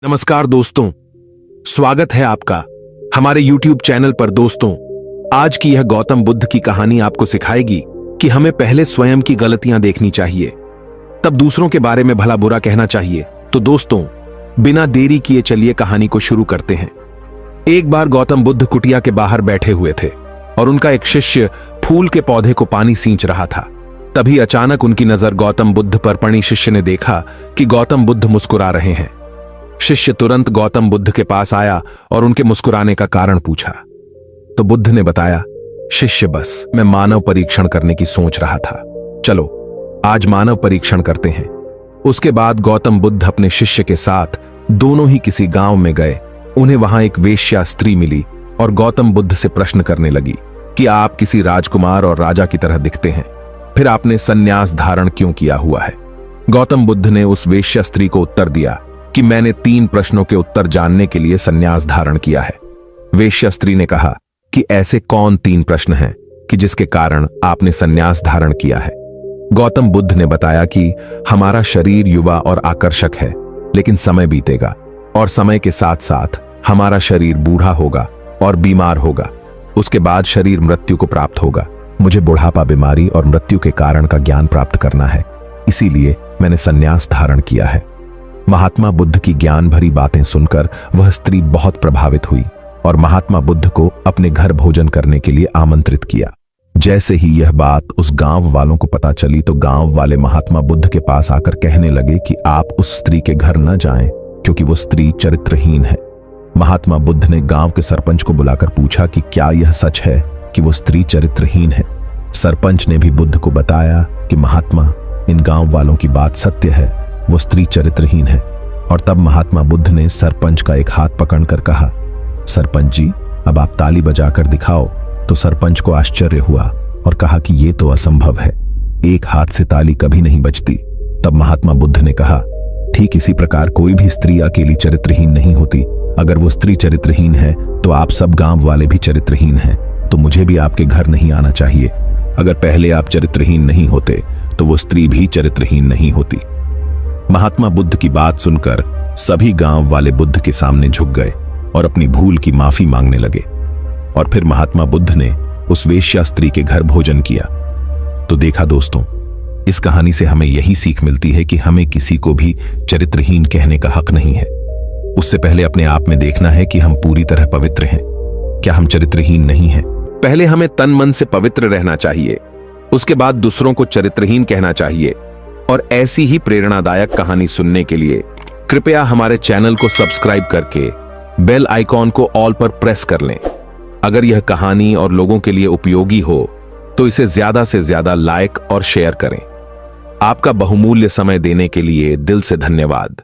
नमस्कार दोस्तों, स्वागत है आपका हमारे YouTube चैनल पर। दोस्तों, आज की यह गौतम बुद्ध की कहानी आपको सिखाएगी कि हमें पहले स्वयं की गलतियां देखनी चाहिए, तब दूसरों के बारे में भला बुरा कहना चाहिए। तो दोस्तों, बिना देरी किए चलिए कहानी को शुरू करते हैं। एक बार गौतम बुद्ध कुटिया के बाहर बैठे हुए थे और उनका एक शिष्य फूल के पौधे को पानी सींच रहा था। तभी अचानक उनकी नजर गौतम बुद्ध पर पड़ी। शिष्य ने देखा कि गौतम बुद्ध मुस्कुरा रहे हैं। शिष्य तुरंत गौतम बुद्ध के पास आया और उनके मुस्कुराने का कारण पूछा। तो बुद्ध ने बताया, शिष्य, बस मैं मानव परीक्षण करने की सोच रहा था। चलो आज मानव परीक्षण करते हैं। उसके बाद गौतम बुद्ध अपने शिष्य के साथ दोनों ही किसी गांव में गए। उन्हें वहां एक वेश्या स्त्री मिली और गौतम बुद्ध से प्रश्न करने लगी कि आप किसी राजकुमार और राजा की तरह दिखते हैं, फिर आपने संन्यास धारण क्यों किया हुआ है? गौतम बुद्ध ने उस वेश्या स्त्री को उत्तर दिया कि मैंने 3 प्रश्नों के उत्तर जानने के लिए संन्यास धारण किया है। वेश्या स्त्री ने कहा कि ऐसे कौन 3 प्रश्न हैं कि जिसके कारण आपने संन्यास धारण किया है? गौतम बुद्ध ने बताया कि हमारा शरीर युवा और आकर्षक है, लेकिन समय बीतेगा और समय के साथ साथ हमारा शरीर बूढ़ा होगा और बीमार होगा। उसके बाद शरीर मृत्यु को प्राप्त होगा। मुझे बुढ़ापा, बीमारी और मृत्यु के कारण का ज्ञान प्राप्त करना है, इसीलिए मैंने संन्यास धारण किया है। महात्मा बुद्ध की ज्ञान भरी बातें सुनकर वह स्त्री बहुत प्रभावित हुई और महात्मा बुद्ध को अपने घर भोजन करने के लिए आमंत्रित किया। जैसे ही यह बात उस गांव वालों को पता चली तो गांव वाले महात्मा बुद्ध के पास आकर कहने लगे कि आप उस स्त्री के घर न जाएं, क्योंकि वो स्त्री चरित्रहीन है। महात्मा बुद्ध ने गांव के सरपंच को बुलाकर पूछा कि क्या यह सच है कि वो स्त्री चरित्रहीन है? सरपंच ने भी बुद्ध को बताया कि महात्मा, इन गांव वालों की बात सत्य है, वो स्त्री चरित्रहीन है। और तब महात्मा बुद्ध ने सरपंच का एक हाथ पकड़कर कहा, सरपंच जी, अब आप ताली बजाकर दिखाओ। तो सरपंच को आश्चर्य हुआ और कहा कि ये तो असंभव है, एक हाथ से ताली कभी नहीं बजती। तब महात्मा बुद्ध ने कहा, ठीक इसी प्रकार कोई भी स्त्री अकेली चरित्रहीन नहीं होती। अगर वो स्त्री चरित्रहीन है तो आप सब गांव वाले भी चरित्रहीन हैं, तो मुझे भी आपके घर नहीं आना चाहिए। अगर पहले आप चरित्रहीन नहीं होते तो वो स्त्री भी चरित्रहीन नहीं होती। महात्मा बुद्ध की बात सुनकर सभी गांव वाले बुद्ध के सामने झुक गए और अपनी भूल की माफी मांगने लगे। और फिर महात्मा बुद्ध ने उस वेश्या स्त्री के घर भोजन किया। तो देखा दोस्तों, इस कहानी से हमें यही सीख मिलती है कि हमें किसी को भी चरित्रहीन कहने का हक नहीं है। उससे पहले अपने आप में देखना है कि हम पूरी तरह पवित्र हैं, क्या हम चरित्रहीन नहीं हैं। पहले हमें तन मन से पवित्र रहना चाहिए, उसके बाद दूसरों को चरित्रहीन कहना चाहिए। और ऐसी ही प्रेरणादायक कहानी सुनने के लिए कृपया हमारे चैनल को सब्सक्राइब करके बेल आइकॉन को ऑल पर प्रेस कर लें। अगर यह कहानी और लोगों के लिए उपयोगी हो तो इसे ज्यादा से ज्यादा लाइक और शेयर करें। आपका बहुमूल्य समय देने के लिए दिल से धन्यवाद।